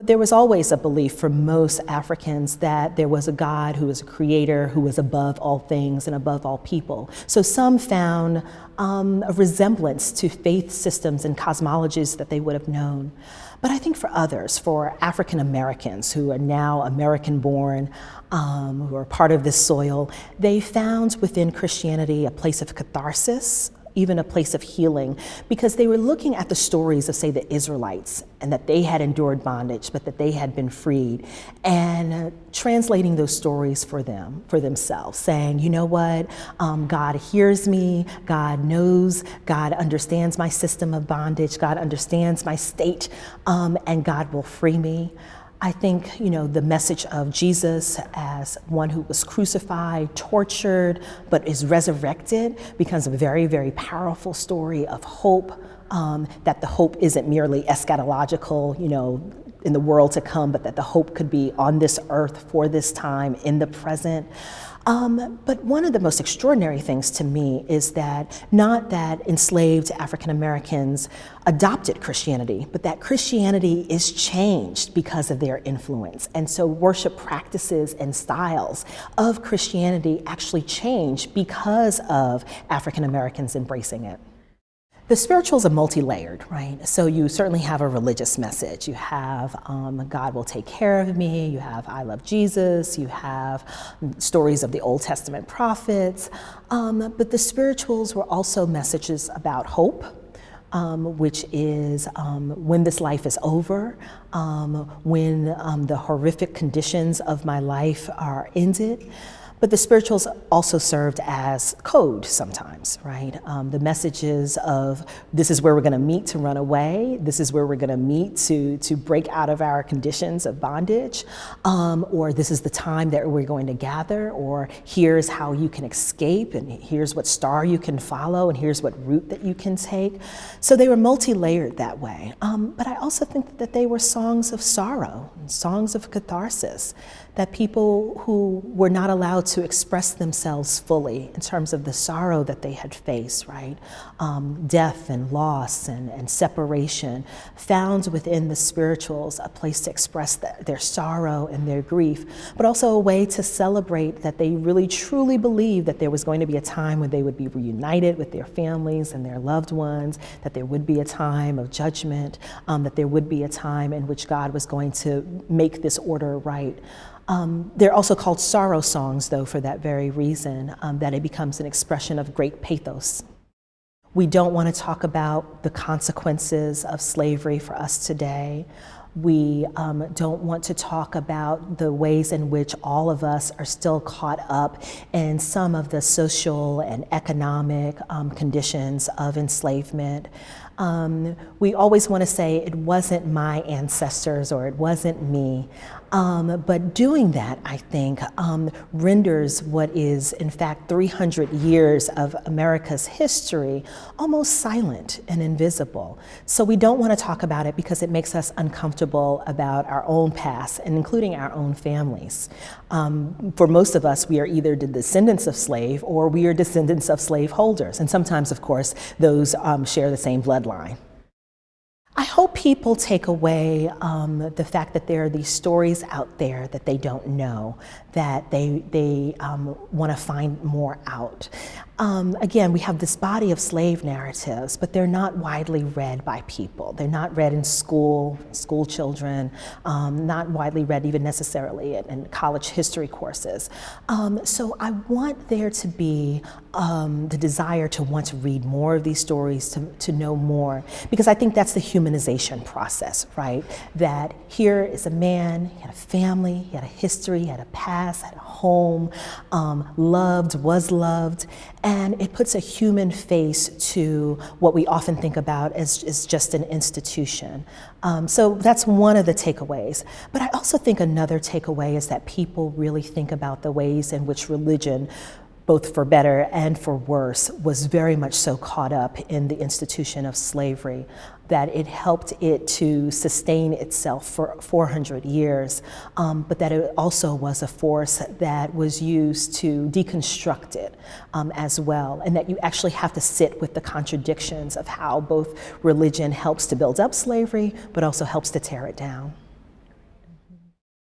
There was always a belief for most Africans that there was a God who was a creator, who was above all things and above all people. So some found a resemblance to faith systems and cosmologies that they would have known. But I think for others, for African Americans who are now American born, who are part of this soil, they found within Christianity a place of catharsis, even a place of healing, because they were looking at the stories of, say, the Israelites, and that they had endured bondage, but that they had been freed, and translating those stories for themselves, saying, you know what, God hears me, God knows, God understands my system of bondage, God understands my state, and God will free me. I think, the message of Jesus as one who was crucified, tortured, but is resurrected becomes a very, very powerful story of hope, that the hope isn't merely eschatological, in the world to come, but that the hope could be on this earth for this time, in the present. But one of the most extraordinary things to me is that not that enslaved African Americans adopted Christianity, but that Christianity is changed because of their influence. And so worship practices and styles of Christianity actually change because of African Americans embracing it. The spirituals are multi-layered, right? So you certainly have a religious message. You have God will take care of me. You have I love Jesus. You have stories of the Old Testament prophets. But the spirituals were also messages about hope, which is when this life is over, when the horrific conditions of my life are ended. But the spirituals also served as code sometimes, right? The messages of this is where we're gonna meet to run away, this is where we're gonna meet to break out of our conditions of bondage, or this is the time that we're going to gather, or here's how you can escape, and here's what star you can follow, and here's what route that you can take. So they were multi-layered that way. But I also think that they were songs of sorrow, songs of catharsis, that people who were not allowed to express themselves fully in terms of the sorrow that they had faced, right? Death and loss and separation, found within the spirituals a place to express their sorrow and their grief, but also a way to celebrate that they really truly believed that there was going to be a time when they would be reunited with their families and their loved ones, that there would be a time of judgment, that there would be a time in which God was going to make this order right. They're also called sorrow songs, though, for that very reason, that it becomes an expression of great pathos. We don't want to talk about the consequences of slavery for us today. We don't want to talk about the ways in which all of us are still caught up in some of the social and economic conditions of enslavement. We always want to say it wasn't my ancestors or it wasn't me. But doing that, I think, renders what is, in fact, 300 years of America's history almost silent and invisible. So we don't want to talk about it because it makes us uncomfortable about our own past, and including our own families. For most of us, we are either the descendants of slave or we are descendants of slaveholders. And sometimes, of course, those share the same bloodline. I hope people take away the fact that there are these stories out there that they don't know, that they want to find more out. Again, we have this body of slave narratives, but they're not widely read by people. They're not read in school children, not widely read even necessarily in college history courses. So I want there to be the desire to want to read more of these stories, to know more, because I think that's the humanization process, right? That here is a man, he had a family, he had a history, he had a past, had a home, loved, was loved, and it puts a human face to what we often think about as just an institution. So that's one of the takeaways. But I also think another takeaway is that people really think about the ways in which religion, both for better and for worse, was very much so caught up in the institution of slavery, that it helped it to sustain itself for 400 years, but that it also was a force that was used to deconstruct it as well, and that you actually have to sit with the contradictions of how both religion helps to build up slavery, but also helps to tear it down.